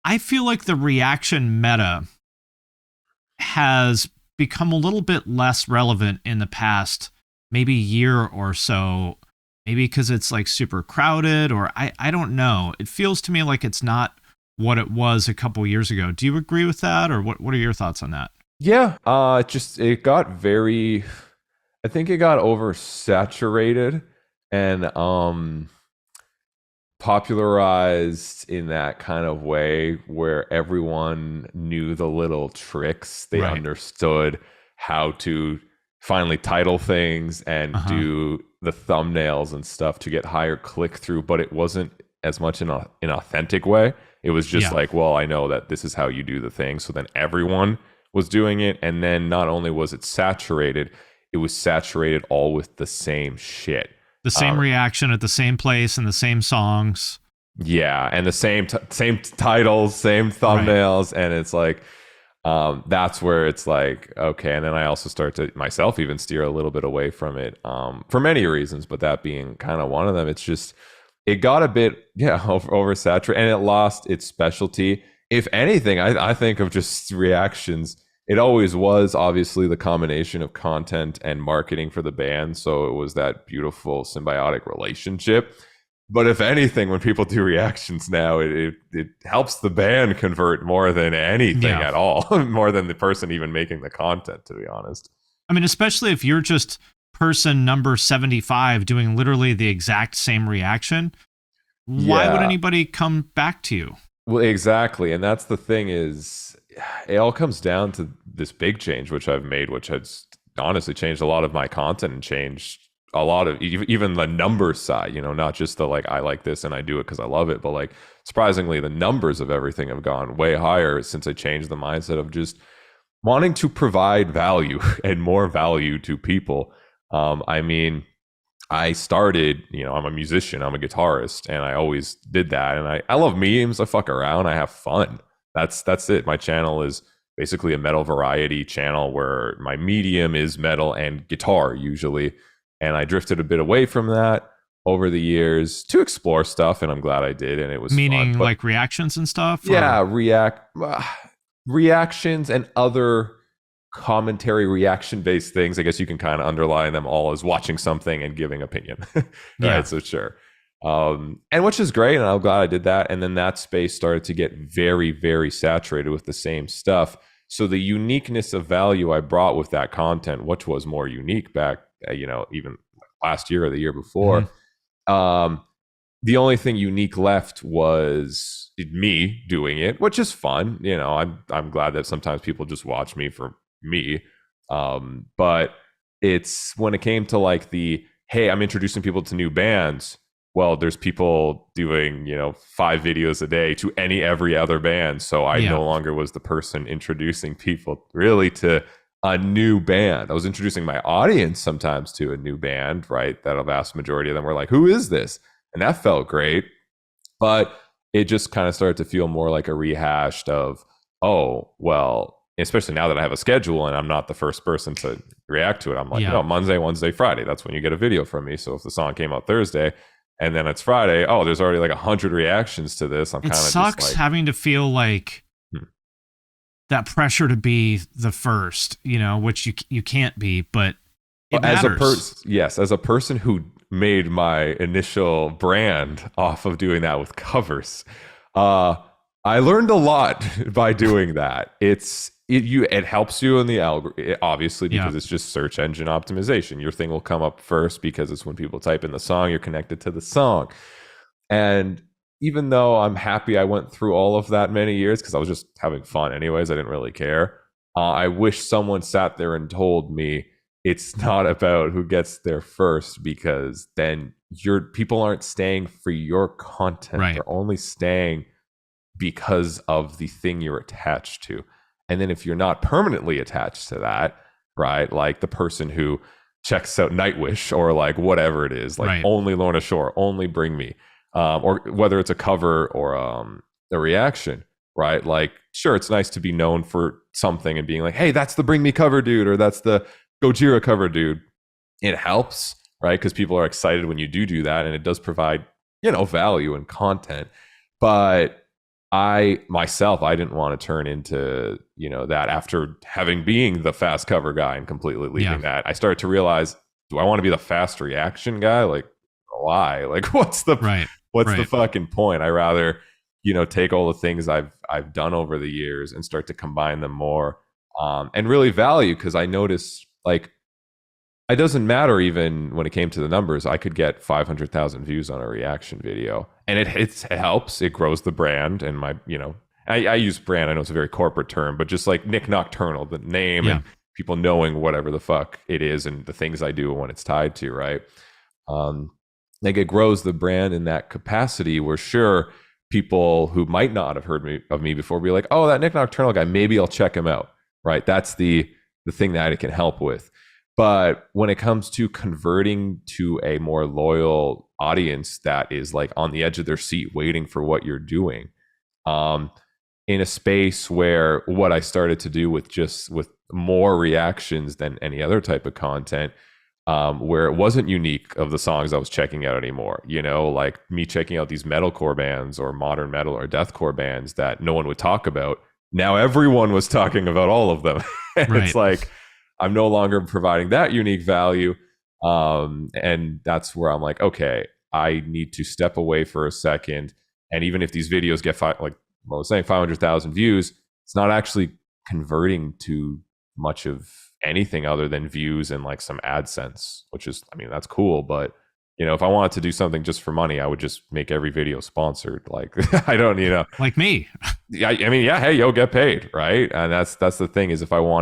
I feel like the reaction meta has become a little bit less relevant in the past maybe year or so. Maybe because it's like super crowded, or I don't know. It feels to me like it's not what it was a couple years ago. Do you agree with that, or what are your thoughts on that? Yeah, it got very, I think it got oversaturated and popularized in that kind of way where everyone knew the little tricks. They Right. understood how to finally title things Uh and huh. do the thumbnails and stuff to get higher click through, but it wasn't as much in an authentic way. It was just Yeah. like, well, I know that this is how you do the thing. So then everyone was doing it. And then not only was it was saturated all with the same shit. The same Um, reaction at the same place and the same songs. Yeah, and the same titles, same Right. thumbnails, and it's like that's where it's like okay. And then I also start to myself even steer a little bit away from it for many reasons, but that being kind of one of them. It's just it got a bit oversaturated, and it lost its specialty. If anything, I think of just reactions. It always was obviously the combination of content and marketing for the band, so it was that beautiful symbiotic relationship. But if anything, when people do reactions now, it helps the band convert more than anything Yeah. at all, more than the person even making the content, to be honest. I mean, especially if you're just person number 75 doing literally the exact same reaction, why would Yeah, anybody come back to you? well, exactly. And that's the thing is, it all comes down to this big change, which I've made, which has honestly changed a lot of my content and changed a lot of even the numbers side, not just the like, I like this and I do it because I love it, but like surprisingly, the numbers of everything have gone way higher since I changed the mindset of just wanting to provide value and more value to people. I mean, I started, I'm a musician, I'm a guitarist, and I always did that. And I love memes. I fuck around. I have fun. That's it. My channel is basically a metal variety channel where my medium is metal and guitar usually. And I drifted a bit away from that over the years to explore stuff, and I'm glad I did, and it was fun. Meaning But like reactions and stuff, or yeah, reactions and other commentary reaction based things. I guess you can kind of underline them all as watching something and giving opinion. yeah. Right, so sure. And which is great, and I'm glad I did that. And then that space started to get very, very saturated with the same stuff. So the uniqueness of value I brought with that content, which was more unique back, even last year or the year Hmm. before, um, the only thing unique left was me doing it, which is fun. I'm glad that sometimes people just watch me for me. But it's when it came to like the hey, I'm introducing people to new bands. Well, there's people doing 5 videos a day to every other band, so I Yeah. no longer was the person introducing people really to a new band. I was introducing my audience sometimes to a new band, right? That a vast majority of them were like, "Who is this?" And that felt great, but it just kind of started to feel more like a rehashed of, oh, well, especially now that I have a schedule and I'm not the first person to react to it. I'm like, Yeah. no, Monday, Wednesday, Friday. That's when you get a video from me. So if the song came out Thursday and then it's Friday, oh, there's already like 100 reactions to this. I'm It kind of just sucks like, having to feel like hmm. that pressure to be the first, which you can't be, but it But as a matters. person, yes, as a person who made my initial brand off of doing that with covers, uh, I learned a lot by doing that. It helps you in the algorithm, obviously, Yeah. because it's just search engine optimization. Your thing will come up first because it's when people type in the song, you're connected to the song. And even though I'm happy I went through all of that many years because I was just having fun anyways, I didn't really care. I wish someone sat there and told me it's not about who gets there first, because then your people aren't staying for your content. Right. They're only staying because of the thing you're attached to. And then if you're not permanently attached to that, right, like the person who checks out Nightwish or like whatever it is, like Right. only Lorna Shore, only Bring Me, or whether it's a cover or a reaction, right? Like, sure, it's nice to be known for something and being like, hey, that's the Bring Me cover dude, or that's the Gojira cover dude. It helps, right? Because people are excited when you do that, and it does provide, value and content. But I myself, I didn't want to turn into, that after having being the fast cover guy and completely Yeah. leaving that. I started to realize, do I want to be the fast reaction guy? Like, why? Like, Right. what's the Right. fucking point? I rather, take all the things I've done over the years and start to combine them more, and really value, because I noticed, like, it doesn't matter even when it came to the numbers. I could get 500,000 views on a reaction video, and it helps. It grows the brand, and I use brand. I know it's a very corporate term, but just like Nik Nocturnal, the name, Yeah. and people knowing whatever the fuck it is and the things I do and when it's tied to, right? Um, like, it grows the brand in that capacity, where sure, people who might not have heard of me before be like, oh, that Nik Nocturnal guy, maybe I'll check him out, right? That's the thing that it can help with. But when it comes to converting to a more loyal audience that is like on the edge of their seat waiting for what you're doing, um, in a space where what I started to do with more reactions than any other type of content, where it wasn't unique of the songs I was checking out anymore, like me checking out these metalcore bands or modern metal or deathcore bands that no one would talk about. Now everyone was talking about all of them. And it's Right. like, I'm no longer providing that unique value. And that's where I'm like, okay, I need to step away for a second. And even if these videos get like I was saying, 500,000 views, it's not actually converting to much of anything other than views and like some AdSense, which is, I mean, that's cool. But, if I wanted to do something just for money, I would just make every video sponsored. Like, I don't, Like me. I mean, yeah, hey, yo, get paid, right? And that's the thing, is if I wanted